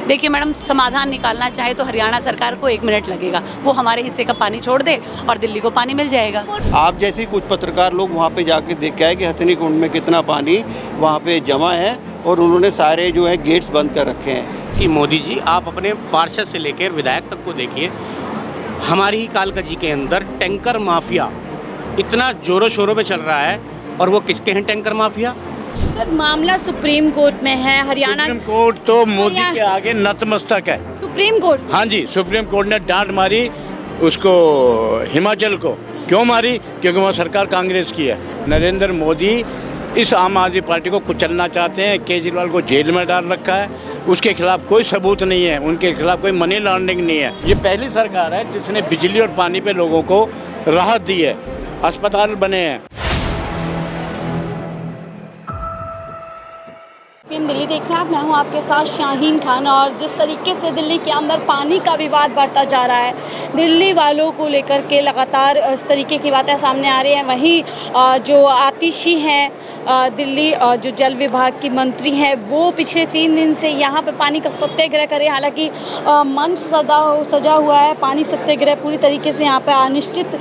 देखिए मैडम, समाधान निकालना चाहे तो हरियाणा सरकार को 1 मिनट लगेगा, वो हमारे हिस्से का पानी छोड़ दे और दिल्ली को पानी मिल जाएगा। आप जैसे कुछ पत्रकार लोग वहाँ पे जाके देख के आए कि हथनी कुंड में कितना पानी वहाँ पे जमा है और उन्होंने सारे जो है गेट्स बंद कर रखे हैं। कि मोदी जी आप अपने पार्षद से लेकर विधायक तक को देखिए, हमारी ही कालकाजी के अंदर टैंकर माफिया इतना जोरों शोरों पे चल रहा है। और वो किसके हैं टैंकर माफिया? सर मामला सुप्रीम कोर्ट में है। हरियाणा सुप्रीम कोर्ट तो मोदी के आगे नतमस्तक है। सुप्रीम कोर्ट, हाँ जी, सुप्रीम कोर्ट ने डांट मारी उसको, हिमाचल को। क्यों मारी? क्योंकि वहाँ सरकार कांग्रेस की है। नरेंद्र मोदी इस आम आदमी पार्टी को कुचलना चाहते हैं। केजरीवाल को जेल में डाल रखा है, उसके खिलाफ कोई सबूत नहीं है, उनके खिलाफ कोई मनी लॉन्ड्रिंग नहीं है। ये पहली सरकार है जिसने बिजली और पानी पे लोगों को राहत दी है, अस्पताल बने हैं। दिल्ली देख रहे हैं आप, मैं हूं आपके साथ शाहीन खान। और जिस तरीके से दिल्ली के अंदर पानी का विवाद बढ़ता जा रहा है, दिल्ली वालों को लेकर के लगातार इस तरीके की बातें सामने आ रही हैं। वहीं जो आतिशी हैं दिल्ली जो जल विभाग की मंत्री हैं, वो पिछले 3 दिन से यहाँ पे पानी का सत्याग्रह करे। हालांकि मंच सजा हुआ है पानी सत्याग्रह पूरी तरीके से। यहाँ पे अनिश्चित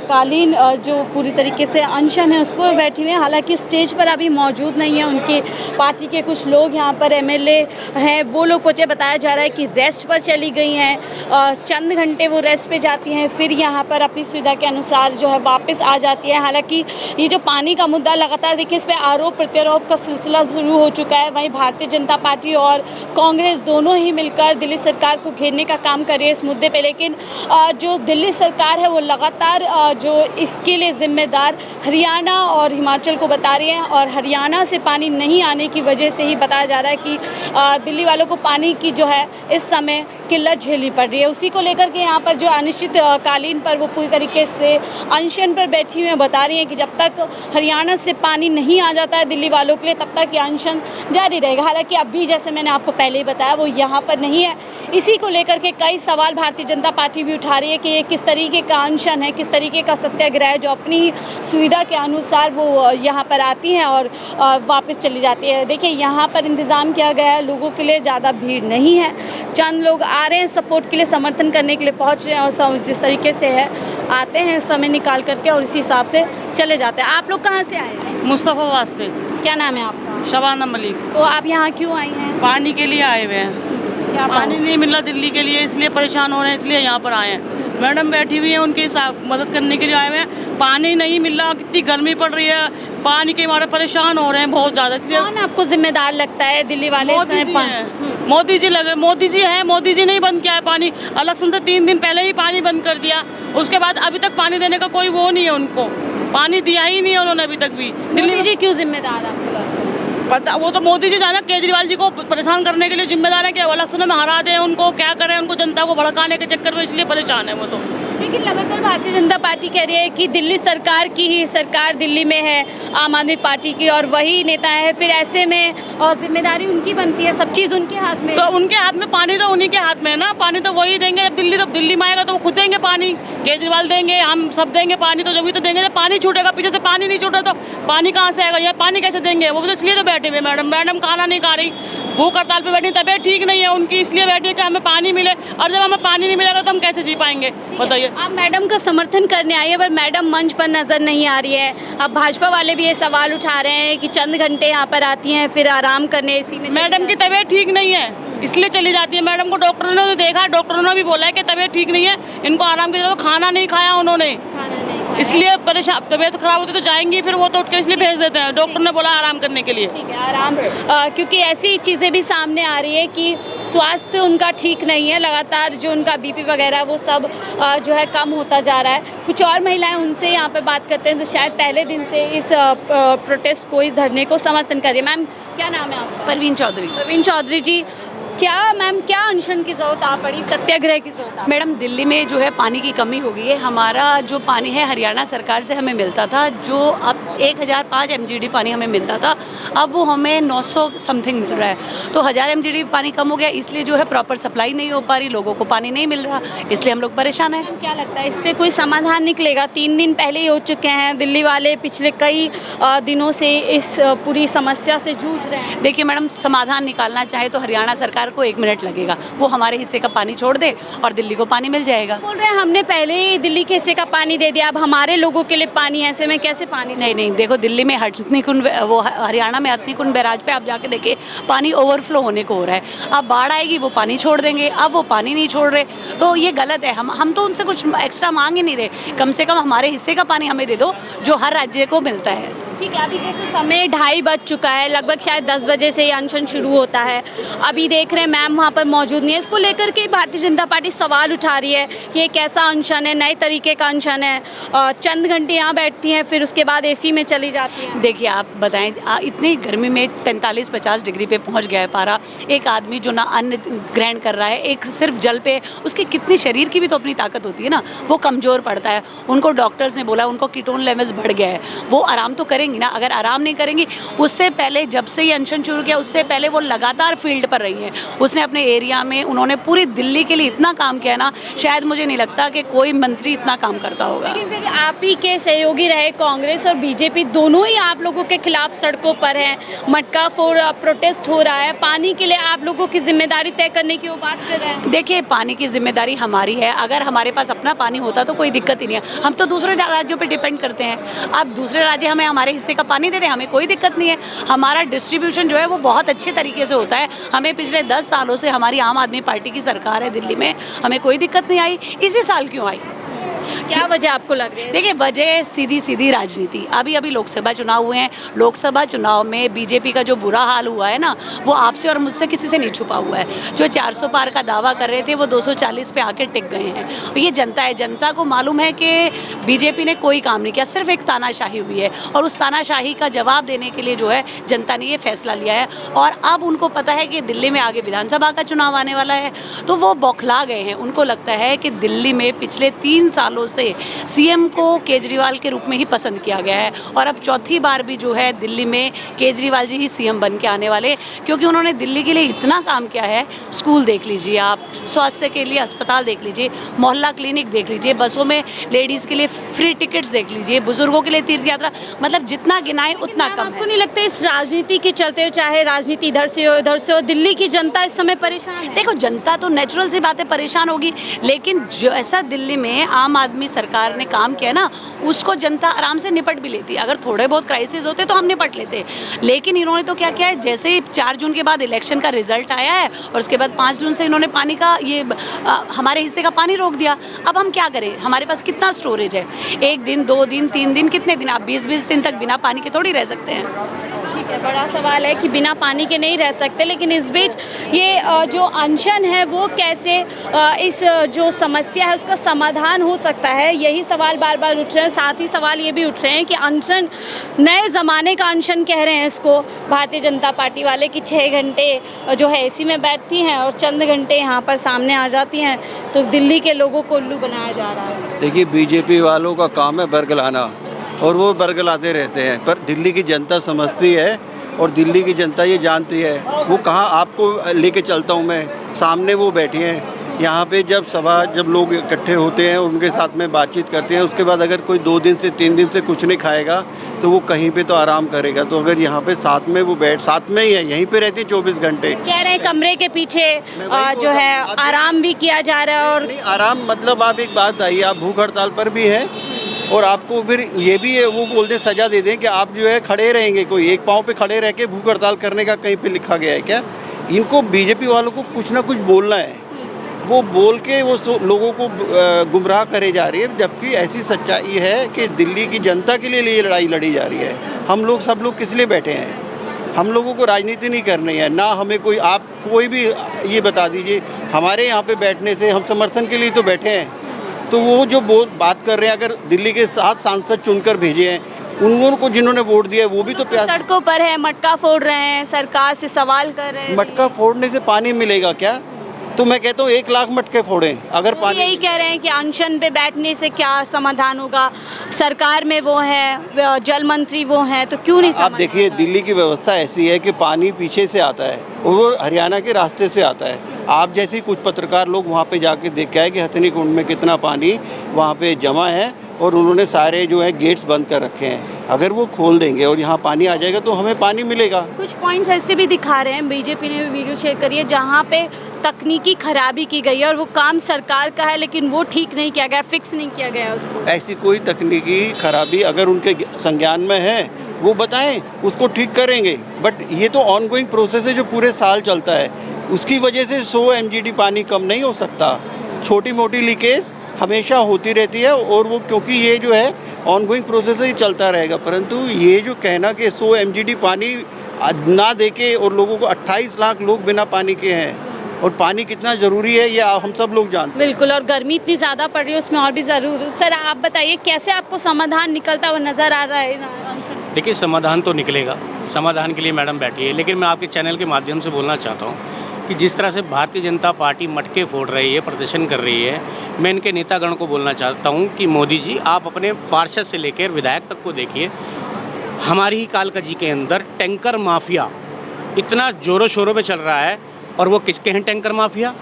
कालीन जो पूरी तरीके से अनशन है उस पर बैठी हुई है। हालांकि स्टेज पर अभी मौजूद नहीं है उनके पार्टी के कुछ लोग। यहाँ पर एमएलए हैं, वो लोग मुझे बताया जा रहा है कि रेस्ट पर चली गई हैं। चंद घंटे वो रेस्ट पे जाती हैं, फिर यहाँ पर अपनी सुविधा के अनुसार जो है वापस आ जाती है। हालांकि ये जो पानी का मुद्दा लगातार देखिए, इस पर आरोप प्रत्यारोप का सिलसिला शुरू हो चुका है। वहीं भारतीय जनता पार्टी और कांग्रेस दोनों ही मिलकर दिल्ली सरकार को घेरने का काम कर रही है इस मुद्दे पे। लेकिन जो दिल्ली सरकार है वो लगातार जो इसके लिए जिम्मेदार हरियाणा और हिमाचल को बता रही है। और हरियाणा से पानी नहीं आने की वजह से ही बताया जा रहा है कि दिल्ली वालों को पानी की जो है इस समय किल्लत झेलनी पड़ रही है। उसी को लेकर के यहाँ पर जो अनिश्चित कालीन पर वो पूरी तरीके से अनशन पर बैठी हुई हैं, बता रही हैं कि जब तक हरियाणा से पानी नहीं आ जाता है दिल्ली वालों के लिए, तब तक ये अनशन जारी रहेगा। हालांकि अभी जैसे मैंने आपको पहले ही बताया वो यहाँ पर नहीं है। इसी को लेकर के कई सवाल भारतीय जनता पार्टी भी उठा रही है कि ये किस तरीके का अनशन है, किस तरीके का सत्याग्रह है, जो अपनी सुविधा के अनुसार वो यहाँ पर आती हैं और वापस चली जाती है। देखिए यहाँ पर इंतज़ाम किया गया है, लोगों के लिए ज़्यादा भीड़ नहीं है। चंद लोग आ रहे हैं सपोर्ट के लिए, समर्थन करने के लिए पहुँच रहे हैं और जिस तरीके से है आते हैं समय निकाल करके और इसी हिसाब से चले जाते हैं। आप लोग कहाँ से आए हैं? मुस्तफ़ाबाद से। क्या नाम है आपका? शबाना मलिक। तो आप यहाँ क्यों आई हैं? पानी के लिए आए हुए हैं। क्या पानी नहीं मिल रहा दिल्ली के लिए, इसलिए परेशान हो रहे हैं, इसलिए यहाँ पर आए हैं। मैडम बैठी हुई हैं, उनकी मदद करने के लिए आए हुए हैं। पानी नहीं मिल रहा, कितनी गर्मी पड़ रही है, पानी के मारे परेशान हो रहे हैं बहुत ज़्यादा। इसलिए कौन आपको जिम्मेदार लगता है दिल्ली वाले? मोदी जी हैं। मोदी जी लगे, मोदी जी हैं। मोदी जी नहीं बंद किया है पानी। इलेक्शन से 3 दिन पहले ही पानी बंद कर दिया, उसके बाद अभी तक पानी देने का कोई वो नहीं है, उनको पानी दिया ही नहीं है उन्होंने अभी तक भी। दिल्ली जी क्यों जिम्मेदार है? पता वो तो मोदी जी जाना, केजरीवाल जी को परेशान करने के लिए जिम्मेदार है कि इलेक्शन में हरा दें उनको, क्या करें, उनको जनता को भड़काने के चक्कर में, इसलिए परेशान है वो तो। लेकिन लगातार भारतीय जनता पार्टी कह रही है कि दिल्ली सरकार की ही सरकार दिल्ली में है, आम आदमी पार्टी की, और वही नेता है। फिर ऐसे में जिम्मेदारी उनकी बनती है, सब चीज़ उनके हाथ में। तो उनके हाथ में, पानी तो उन्हीं के हाथ में है ना। पानी तो वही देंगे जब दिल्ली में आएगा तो वो खुद देंगे पानी। केजरीवाल देंगे, हम सब देंगे पानी, तो जब भी तो देंगे जब पानी छूटेगा। पीछे से पानी नहीं छूटा तो पानी कहाँ से आएगा? ये पानी कैसे देंगे? वो भी तो इसलिए तो बैठे हुए मैडम खाना नहीं खा रही, भूख हड़ताल पे बैठी, तबीयत ठीक नहीं है उनकी, इसलिए बैठी है कि हमें पानी मिले। और जब हमें पानी नहीं मिलेगा तो हम कैसे जी पाएंगे, बताइए। आप मैडम का समर्थन करने आई है पर मैडम मंच पर नजर नहीं आ रही है। अब भाजपा वाले भी ये सवाल उठा रहे हैं कि चंद घंटे यहाँ पर आती हैं, फिर आराम करने इसी में। मैडम की तबीयत ठीक नहीं है इसलिए चली जाती है। मैडम को डॉक्टरों ने देखा, डॉक्टरों ने भी बोला है कि तबीयत ठीक नहीं है, इनको आराम की जरूरत। खाना नहीं खाया उन्होंने, इसलिए परेशान, तबीयत खराब होती तो जाएंगी, फिर वो तो उठ के इसलिए भेज देते हैं। डॉक्टर ने बोला आराम करने के लिए। ठीक है, आराम। क्योंकि ऐसी चीज़ें भी सामने आ रही है कि स्वास्थ्य उनका ठीक नहीं है, लगातार जो उनका बीपी वगैरह वो सब जो है कम होता जा रहा है। कुछ और महिलाएं उनसे यहाँ पे बात करते हैं तो शायद पहले दिन से इस प्रोटेस्ट को, इस धरने को समर्थन कर रही है। मैम क्या नाम है आपका? परवीन चौधरी। परवीन चौधरी जी, क्या मैम क्या अनशन की जरूरत आ पड़ी, सत्याग्रह की जरूरत आ पड़ी? मैडम दिल्ली में जो है पानी की कमी हो गई है। हमारा जो पानी है हरियाणा सरकार से हमें मिलता था, जो अब 1005 MGD पानी हमें मिलता था, अब वो हमें 900 समथिंग मिल रहा है। तो 1000 MGD पानी कम हो गया, इसलिए जो है प्रॉपर सप्लाई नहीं हो पा रही, लोगों को पानी नहीं मिल रहा, इसलिए हम लोग परेशान हैं। क्या लगता है इससे कोई समाधान निकलेगा? 3 दिन पहले ही हो चुके हैं, दिल्ली वाले पिछले कई दिनों से इस पूरी समस्या से जूझ रहे हैं। देखिए मैडम, समाधान निकालना चाहे तो हरियाणा सरकार सरकार को 1 मिनट लगेगा, वो हमारे हिस्से का पानी छोड़ दे और दिल्ली को पानी मिल जाएगा। बोल रहे हैं हमने पहले ही दिल्ली के हिस्से का पानी दे दिया, अब हमारे लोगों के लिए पानी है, ऐसे में कैसे पानी? नहीं, देखो दिल्ली में हथनीकुंड, वो हरियाणा में हथनीकुंड बैराज पे आप जाके देखिए पानी ओवरफ्लो होने को हो रहा है। अब बाढ़ आएगी वो पानी छोड़ देंगे, अब वो पानी नहीं छोड़ रहे, तो ये गलत है। हम तो उनसे कुछ एक्स्ट्रा मांग ही नहीं रहे, कम से कम हमारे हिस्से का पानी हमें दे दो जो हर राज्य को मिलता है। ठीक है, अभी जैसे समय 2:30 बज चुका है, लगभग शायद 10 बजे से ये अनशन शुरू होता है। अभी देख रहे हैं मैम वहाँ पर मौजूद नहीं है, इसको लेकर के भारतीय जनता पार्टी सवाल उठा रही है कि ये कैसा अनशन है, नए तरीके का अनशन है। चंद घंटे यहाँ बैठती हैं, फिर उसके बाद एसी में चली जाती हैं। देखिए आप बताएं, इतनी गर्मी में 45-50 डिग्री पे पहुँच गया है पारा। एक आदमी जो ना अन्न ग्रहण कर रहा है, एक सिर्फ जल पे, उसकी कितनी शरीर की भी तो अपनी ताकत होती है ना, वो कमज़ोर पड़ता है। उनको डॉक्टर्स ने बोला उनको कीटोन लेवल्स बढ़ गया है, वो आराम तो करेंगी ना। अगर आराम नहीं करेंगी, उससे पहले जब से ये अनशन शुरू किया उससे पहले वो लगातार फील्ड पर रही हैं। उसने अपने एरिया में, उन्होंने पूरी दिल्ली के लिए इतना काम किया ना, शायद मुझे नहीं लगता कि कोई मंत्री इतना काम करता होगा। लेकिन फिर आप ही के सहयोगी रहे कांग्रेस और बीजेपी, दोनों ही आप लोगों के खिलाफ सड़कों पर हैं, मटका फोड़ प्रोटेस्ट हो रहा है। पानी के लिए आप लोगों की जिम्मेदारी तय करने की वो बात कर रहे हैं। देखिए पानी की जिम्मेदारी हमारी है, अगर हमारे पास अपना पानी होता तो कोई दिक्कत ही नहीं है। हम तो दूसरे राज्यों पे डिपेंड करते हैं। अब दूसरे राज्य हमें हमारे हिस्से का पानी देते हैं, हमें कोई दिक्कत नहीं है। हमारा डिस्ट्रीब्यूशन जो है वो बहुत अच्छे तरीके से होता है। हमें पिछले 10 सालों से हमारी आम आदमी पार्टी की सरकार है दिल्ली में, हमें कोई दिक्कत नहीं आई। इसी साल क्यों आई? क्या वजह आपको लग रही है? देखिए वजह सीधी राजनीति। अभी लोकसभा चुनाव हुए हैं, लोकसभा चुनाव में बीजेपी का जो बुरा हाल हुआ है ना, वो आपसे और मुझसे किसी से नहीं छुपा हुआ है। जो 400 पार का दावा कर रहे थे वो 240 पे आके टिक गए हैं। ये जनता है, जनता को मालूम है कि बीजेपी ने कोई काम नहीं किया, सिर्फ एक तानाशाही हुई है, और उस तानाशाही का जवाब देने के लिए जो है जनता ने ये फैसला लिया है। और अब उनको पता है कि दिल्ली में आगे विधानसभा का चुनाव आने वाला है, तो वो बौखला गए हैं। उनको लगता है कि दिल्ली में पिछले 3 सालों से सीएम को केजरीवाल के रूप में ही पसंद किया गया है, और अब चौथी बार भी जो है दिल्ली में केजरीवाल जी ही सीएम बन के आने वाले, क्योंकि उन्होंने दिल्ली के लिए इतना काम किया है। स्कूल देख लीजिए आप, स्वास्थ्य के लिए अस्पताल देख लीजिए, मोहल्ला क्लिनिक देख लीजिए, बसों में लेडीज़ के लिए फ्री टिकट्स देख लीजिए, बुजुर्गों के लिए तीर्थ यात्रा, मतलब जितना गिनाए उतना कम है। आपको नहीं लगता इस राजनीति के चलते, चाहे राजनीति इधर से हो उधर से हो, दिल्ली की जनता इस समय परेशान है? देखो जनता तो नेचुरल सी बात है, परेशान होगी, लेकिन जो ऐसा दिल्ली में आम आदमी सरकार ने काम किया ना, उसको जनता आराम से निपट भी लेती। अगर थोड़े बहुत क्राइसिस होते तो हम निपट लेते, लेकिन इन्होंने तो क्या किया है, जैसे ही 4 जून के बाद इलेक्शन का रिजल्ट आया है और उसके बाद 5 जून से इन्होंने पानी का ये हमारे हिस्से का पानी रोक दिया। अब हम क्या करें, हमारे पास कितना स्टोरेज है? 1 दिन, 2 दिन, 3 दिन, कितने दिन? आप 20-20 दिन तक बिना पानी के थोड़ी रह सकते हैं। ठीक है, बड़ा सवाल है कि बिना पानी के नहीं रह सकते, लेकिन इस बीच ये जो अनशन है वो कैसे इस जो समस्या है उसका समाधान हो सकता है, यही सवाल बार बार उठ रहे हैं। साथ ही सवाल ये भी उठ रहे हैं कि अनशन नए ज़माने का अनशन कह रहे हैं इसको भारतीय जनता पार्टी वाले, कि 6 घंटे जो है एसी में बैठती हैं और चंद घंटे यहाँ पर सामने आ जाती हैं, तो दिल्ली के लोगों को उल्लू बनाया जा रहा है। देखिए बीजेपी वालों का काम है बरगलाना, और वो बरगलाते रहते हैं, पर दिल्ली की जनता समझती है और दिल्ली की जनता ये जानती है। वो कहाँ आपको लेके चलता हूँ मैं, सामने वो बैठे हैं यहाँ पे। जब लोग इकट्ठे होते हैं उनके साथ में बातचीत करते हैं, उसके बाद अगर कोई 2 दिन से 3 दिन से कुछ नहीं खाएगा तो वो कहीं पे तो आराम करेगा। तो अगर यहाँ पे साथ में वो साथ में ही है, यहीं पे रहती है 24 घंटे। कह रहे हैं कमरे के पीछे जो है आराम भी किया जा रहा है। और आराम मतलब आप एक बात आइए, आप भूख हड़ताल पर भी हैं और आपको फिर ये भी है, वो बोलते सजा दे दें कि आप जो है खड़े रहेंगे, कोई एक पाँव पे खड़े रह के भूख हड़ताल करने का कहीं पे लिखा गया है क्या? इनको बीजेपी वालों को कुछ ना कुछ बोलना है, वो बोल के वो लोगों को गुमराह करे जा रही है, जबकि ऐसी सच्चाई है कि दिल्ली की जनता के लिए ये लड़ाई लड़ी जा रही है। हम लोग सब लोग किस लिए बैठे हैं? हम लोगों को राजनीति नहीं करनी है ना, हमें कोई, आप कोई भी ये बता दीजिए, हमारे यहाँ पे बैठने से हम समर्थन के लिए तो बैठे हैं। तो वो जो बात कर रहे हैं, अगर दिल्ली के 7 सांसद चुनकर भेजे हैं, उनको जिन्होंने वोट दिया है वो भी तो प्यास सड़कों पर है, मटका फोड़ रहे हैं, सरकार से सवाल कर रहे हैं। मटका फोड़ने से पानी मिलेगा क्या? तो मैं कहता हूँ 1 लाख मटके फोड़ें अगर पानी। यही कह रहे हैं कि अनशन पे बैठने से क्या समाधान होगा? सरकार में वो है, जल मंत्री वो हैं, तो क्यों नहीं? आप देखिए दिल्ली की व्यवस्था ऐसी है कि पानी पीछे से आता है और वो हरियाणा के रास्ते से आता है। आप जैसे कुछ पत्रकार लोग वहाँ पे जाके देख के आए कि हथनी कुंड में कितना पानी वहाँ पे जमा है और उन्होंने सारे जो है गेट्स बंद कर रखे हैं। अगर वो खोल देंगे और यहाँ पानी आ जाएगा तो हमें पानी मिलेगा। कुछ पॉइंट्स ऐसे भी दिखा रहे हैं, बीजेपी ने भी वीडियो शेयर करी है जहाँ पे तकनीकी खराबी की गई है और वो काम सरकार का है लेकिन वो ठीक नहीं किया गया, फिक्स नहीं किया गया उसको। ऐसी कोई तकनीकी खराबी अगर उनके संज्ञान में है वो बताएं, उसको ठीक करेंगे। बट ये तो ऑनगोइंग प्रोसेस है जो पूरे साल चलता है, उसकी वजह से 100 MGD पानी कम नहीं हो सकता। छोटी मोटी लीकेज हमेशा होती रहती है और वो क्योंकि ये जो है ऑनगोइंग प्रोसेस ही चलता रहेगा। परंतु ये जो कहना कि 100 MGD पानी ना देके और लोगों को 28 लाख लोग बिना पानी के हैं और पानी कितना ज़रूरी है ये हम सब लोग जानते हैं। बिल्कुल, और गर्मी इतनी ज़्यादा पड़ रही है उसमें और भी ज़रूर। सर आप बताइए कैसे आपको समाधान निकलता हुआ नज़र आ रहा है? देखिए, समाधान तो निकलेगा, समाधान के लिए मैडम बैठी है, लेकिन मैं आपके चैनल के माध्यम से बोलना चाहता हूँ कि जिस तरह से भारतीय जनता पार्टी मटके फोड़ रही है, प्रदर्शन कर रही है, मैं इनके नेतागण को बोलना चाहता हूँ कि मोदी जी आप अपने पार्षद से लेकर विधायक तक को देखिए। हमारी ही कालकाजी के अंदर टैंकर माफिया इतना ज़ोरों शोरों पे चल रहा है, और वो किसके हैं टैंकर माफिया?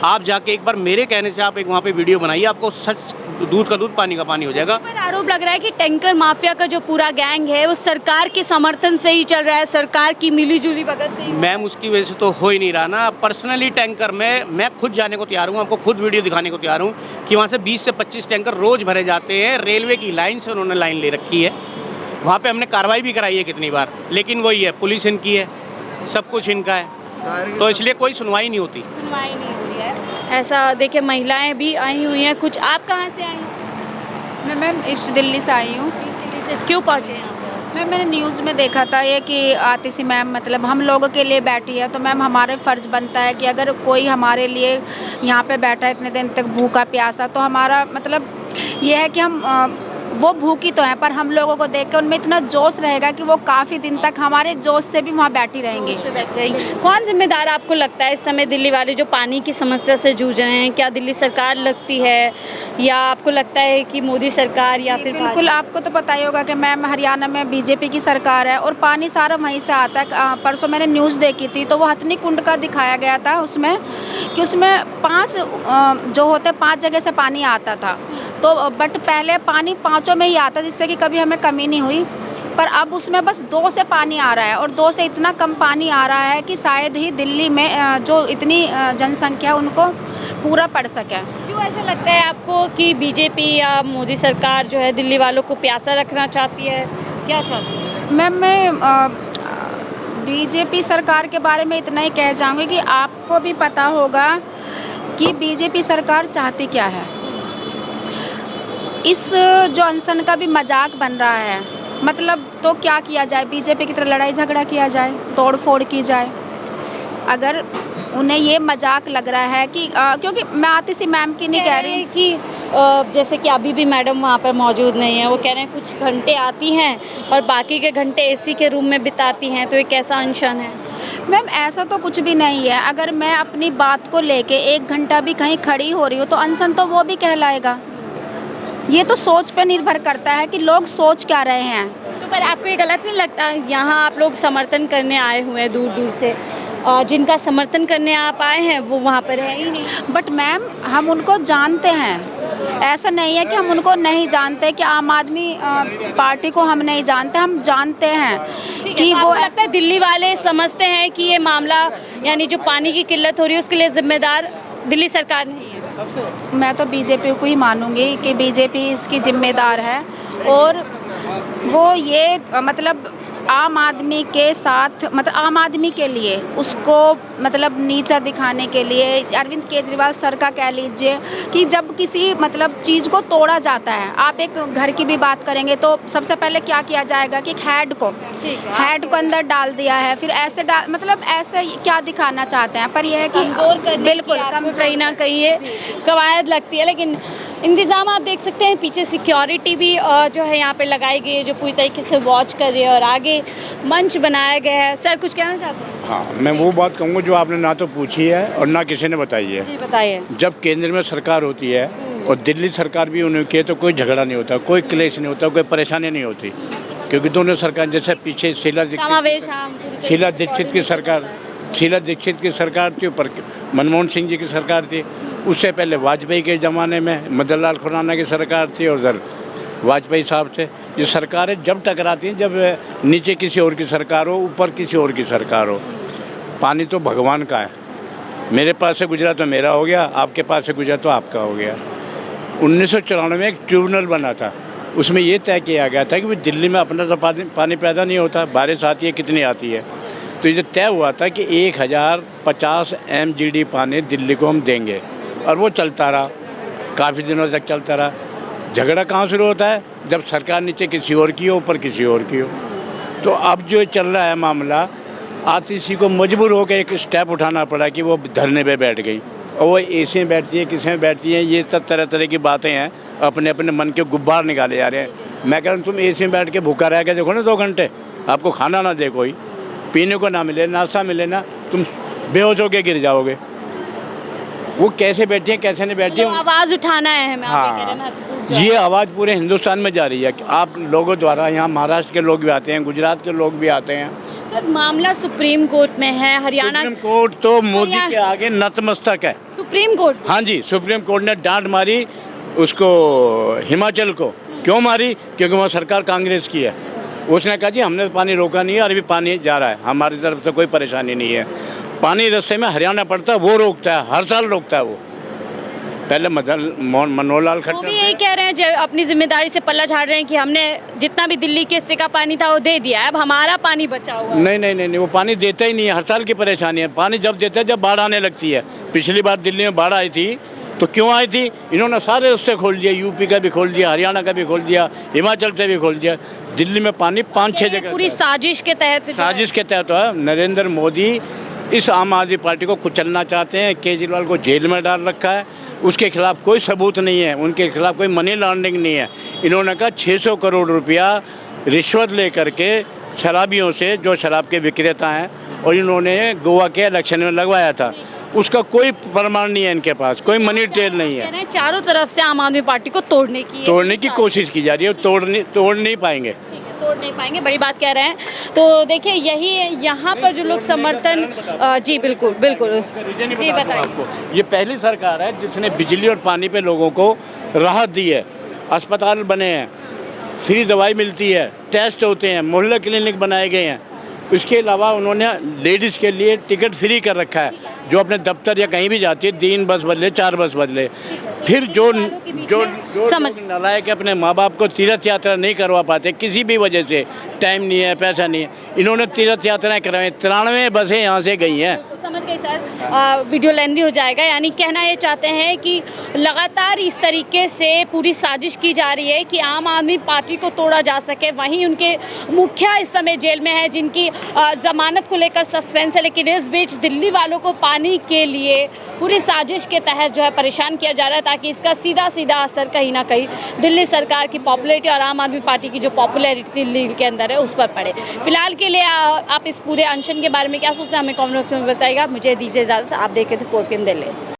आप जाके एक बार मेरे कहने से आप एक वहाँ पे वीडियो बनाइए, आपको सच दूध का दूध पानी का पानी हो जाएगा। पर आरोप लग रहा है कि टैंकर माफिया का जो पूरा गैंग है वो सरकार के समर्थन से ही चल रहा है, सरकार की मिलीजुली भगत से ही। मैम उसकी वजह से तो हो ही नहीं रहा ना। पर्सनली टैंकर में मैं खुद जाने को तैयार हूँ, आपको खुद वीडियो दिखाने को तैयार हूँ कि वहाँ से 20 से 25 टैंकर रोज़ भरे जाते हैं। रेलवे की लाइन से उन्होंने लाइन ले रखी है, वहाँ पर हमने कार्रवाई भी कराई है कितनी बार, लेकिन वही है, पुलिस इनकी है, सब कुछ इनका है, तो इसलिए कोई सुनवाई नहीं होती। सुनवाई नहीं हो रही है। ऐसा देखिए, महिलाएं भी आई हुई हैं कुछ। आप कहाँ से आई हैं? मैं मैम ईस्ट दिल्ली से आई हूँ। दिल्ली से क्यों पहुँचे यहाँ पे? मैंने न्यूज़ में देखा था ये कि आतिशी मैम मतलब हम लोगों के लिए बैठी है, तो मैम हमारे फ़र्ज़ बनता है कि अगर कोई हमारे लिए यहाँ पे बैठा है इतने दिन तक भूखा प्यासा, तो हमारा मतलब ये है कि हम वो भूखी तो हैं पर हम लोगों को देख कर उनमें इतना जोश रहेगा कि वो काफ़ी दिन तक हमारे जोश से भी वहाँ बैठी रहेंगी। कौन जिम्मेदार आपको लगता है इस समय दिल्ली वाले जो पानी की समस्या से जूझ रहे हैं? क्या दिल्ली सरकार लगती है या आपको लगता है कि मोदी सरकार या फिर बिल्कुल, आपको तो पता ही होगा कि मैम हरियाणा में बीजेपी की सरकार है और पानी सारा वहीं से आता है। परसों मैंने न्यूज़ देखी थी तो वो हथनी कुंड का दिखाया गया था उसमें कि उसमें 5 जो होते 5 जगह से पानी आता था, तो बट पहले पानी 5 में ही आता जिससे कि कभी हमें कमी नहीं हुई, पर अब उसमें बस 2 से पानी आ रहा है और 2 से इतना कम पानी आ रहा है कि शायद ही दिल्ली में जो इतनी जनसंख्या उनको पूरा पड़ सके। क्यों ऐसा लगता है आपको कि बीजेपी या मोदी सरकार जो है दिल्ली वालों को प्यासा रखना चाहती है? क्या चाहती है? मैम मैं बीजेपी सरकार के बारे में इतना ही कह चाहूँगी कि आपको भी पता होगा कि बीजेपी सरकार चाहती क्या है। इस जो अनशन का भी मजाक बन रहा है, मतलब तो क्या किया जाए? बीजेपी की तरह लड़ाई झगड़ा किया जाए, तोड़ फोड़ की जाए? अगर उन्हें ये मजाक लग रहा है कि क्योंकि मैं आतिशी मैम की नहीं कह रही कि जैसे कि अभी भी मैडम वहाँ पर मौजूद नहीं है, वो कह रहे हैं कुछ घंटे आती हैं और बाकी के घंटे एसी के रूम में बिताती हैं, तो ये कैसा अनशन है? मैम ऐसा तो कुछ भी नहीं है। अगर मैं अपनी बात को लेके 1 घंटा भी कहीं खड़ी हो रही हूँ तो अनशन तो वो भी कहलाएगा। ये तो सोच पे निर्भर करता है कि लोग सोच क्या रहे हैं। तो पर आपको ये गलत नहीं लगता, यहाँ आप लोग समर्थन करने आए हुए हैं दूर दूर से, और जिनका समर्थन करने आप आए हैं वो वहाँ पर है ही नहीं? बट मैम हम उनको जानते हैं, ऐसा नहीं है कि हम उनको नहीं जानते, कि आम आदमी पार्टी को हम नहीं जानते, हम जानते हैं कि तो वो लगता है दिल्ली वाले समझते हैं कि ये मामला यानी जो पानी की किल्लत हो रही है उसके लिए जिम्मेदार दिल्ली सरकार नहीं है? मैं तो बीजेपी को ही मानूंगी कि बीजेपी इसकी जिम्मेदार है, और वो ये मतलब आम आदमी के साथ मतलब आम आदमी के लिए उसको मतलब नीचा दिखाने के लिए अरविंद केजरीवाल सर का कह लीजिए कि जब किसी मतलब चीज़ को तोड़ा जाता है, आप एक घर की भी बात करेंगे तो सबसे पहले क्या किया जाएगा कि हेड को अंदर डाल दिया है, फिर ऐसे मतलब ऐसे क्या दिखाना चाहते हैं, पर यह है कि बिल्कुल कहीं ना कहीं ये कवायद लगती है। लेकिन इंतज़ाम आप देख सकते हैं, पीछे सिक्योरिटी भी जो है यहाँ पे लगाई गई है जो पूरी तरीके से वॉच कर रही है, और आगे मंच बनाया गया है। सर कुछ कहना चाहते हैं? हाँ, मैं वो बात कहूँगा जो आपने ना तो पूछी है और ना किसी ने बताई है। जी बताइए। जब केंद्र में सरकार होती है और दिल्ली सरकार भी उन्हें के तो कोई झगड़ा नहीं होता, कोई क्लेश नहीं होता, कोई परेशानी नहीं होती, क्योंकि दोनों सरकार जैसे पीछे शीला दीक्षित की सरकार थी, ऊपर मनमोहन सिंह जी की सरकार थी, उससे पहले वाजपेयी के ज़माने में मदन लाल खुराना की सरकार थी, और उधर वाजपेयी साहब से। ये सरकारें जब टकराती हैं जब नीचे किसी और की सरकार हो, ऊपर किसी और की सरकार हो। पानी तो भगवान का है, मेरे पास से गुजरा तो मेरा हो गया, आपके पास से गुजरा तो आपका हो गया। 1994 में एक ट्रिब्यूनल बना था, उसमें ये तय किया गया था कि भाई दिल्ली में अपना तो पानी पैदा नहीं होता, बारिश आती है कितनी आती है, तो ये तय हुआ था कि 1050 MGD पानी दिल्ली को हम देंगे, और वो चलता रहा, काफ़ी दिनों तक चलता रहा। झगड़ा कहाँ शुरू होता है? जब सरकार नीचे किसी और की हो, ऊपर किसी और की हो। तो अब जो चल रहा है मामला, आरटीसी को मजबूर होकर एक स्टेप उठाना पड़ा कि वो धरने पे बैठ गई, और वो एसी में बैठती है, किसी में बैठती है, ये सब तरह तरह की बातें हैं, अपने अपने मन के गुब्बार निकाले जा रहे हैं। मैं कह रहा हूँ तुम एसी में बैठ के भूखा रह के देखो ना 2 घंटे, आपको खाना ना दे, कोई पीने को ना मिले, नाश्ता मिले ना, तुम बेहोश होके गिर जाओगे। वो कैसे बैठी हैं कैसे नहीं बैठी हैं, आवाज़ उठाना है हमें, आप ये कह रहे हैं, हाँ, महत्वपूर्ण ये आवाज़ पूरे हिंदुस्तान में जा रही है। आप लोगों द्वारा, यहाँ महाराष्ट्र के लोग भी आते हैं, गुजरात के लोग भी आते हैं। सर मामला सुप्रीम कोर्ट में है, हरियाणा सुप्रीम कोर्ट तो मोदी के आगे नतमस्तक है। सुप्रीम कोर्ट, हाँ जी, सुप्रीम कोर्ट ने डांट मारी उसको, हिमाचल को। क्यों मारी? क्योंकि वहाँ सरकार कांग्रेस की है। उसने कहा जी हमने पानी रोका नहीं है, और अभी पानी जा रहा है, हमारी तरफ से कोई परेशानी नहीं है। पानी रास्ते में हरियाणा पड़ता है, वो रोकता है, हर साल रोकता है वो। पहले मनोहर लाल वो खट्टर भी यही कह रहे हैं, जो अपनी जिम्मेदारी से पल्ला झाड़ रहे हैं कि हमने जितना भी दिल्ली के हिस्से का पानी था वो दे दिया है, अब हमारा पानी बचा हुआ है। नहीं, वो पानी देता ही नहीं है, हर साल की परेशानी है। पानी जब देता है जब बाढ़ आने लगती है। पिछली बार दिल्ली में बाढ़ आई थी, तो क्यों आई थी? इन्होंने सारे रास्ते खोल दिए, यूपी का भी खोल दिया, हरियाणा का भी खोल दिया, हिमाचल से भी खोल दिया। दिल्ली में पानी 5-6 जगह, पूरी साजिश के तहत साजिश के तहत है। नरेंद्र मोदी इस आम आदमी पार्टी को कुचलना चाहते हैं। केजरीवाल को जेल में डाल रखा है, उसके खिलाफ कोई सबूत नहीं है, उनके खिलाफ कोई मनी लॉन्ड्रिंग नहीं है। इन्होंने कहा 600 करोड़ रुपया रिश्वत लेकर के शराबियों से, जो शराब के विक्रेता हैं, और इन्होंने गोवा के इलेक्शन में लगवाया था, उसका कोई प्रमाण नहीं है इनके पास, कोई मनी ट्रेल नहीं है। चारों तरफ से आम आदमी पार्टी को तोड़ने की कोशिश की जा रही है, तोड़ नहीं पाएंगे। तोड़ नहीं पाएंगे, बड़ी बात कह रहे हैं। तो देखिए यही यहाँ पर जो लोग समर्थन, जी बिल्कुल जी बताइए। ये पहली सरकार है जिसने बिजली और पानी पे लोगों को राहत दी है। अस्पताल बने हैं, फ्री दवाई मिलती है, टेस्ट होते हैं, मोहल्ला क्लिनिक बनाए गए हैं। इसके अलावा उन्होंने लेडीज़ के लिए टिकट फ्री कर रखा है, जो अपने दफ्तर या कहीं भी जाती है 3 बस बदले 4 बस बदले। फिर जो नालायक अपने माँ बाप को तीर्थ यात्रा नहीं करवा पाते किसी भी वजह से, टाइम नहीं है, पैसा नहीं है, इन्होंने तीर्थ यात्राएं करवाई। 93 बसें यहाँ से गई हैं। समझ गई सर, वीडियो लेंदी हो जाएगा। यानी कहना ये चाहते हैं कि लगातार इस तरीके से पूरी साजिश की जा रही है कि आम आदमी पार्टी को तोड़ा जा सके। वहीं उनके मुखिया इस समय जेल में है, जिनकी जमानत को लेकर सस्पेंस है। लेकिन इस बीच दिल्ली वालों को पानी के लिए पूरी साजिश के तहत जो है परेशान किया जा रहा है, ताकि इसका सीधा असर कहीं ना कहीं दिल्ली सरकार की पॉपुलैरिटी और आम आदमी पार्टी की जो पॉपुलैरिटी दिल्ली के अंदर है उस पर पड़े। फिलहाल के लिए आप इस पूरे अनशन के बारे में क्या सोचते हैं, हमें कमेंट बॉक्स में बताइएगा। मुझे दीजिए इजाज़त, आप देखे थे 4 PM दिल्ली।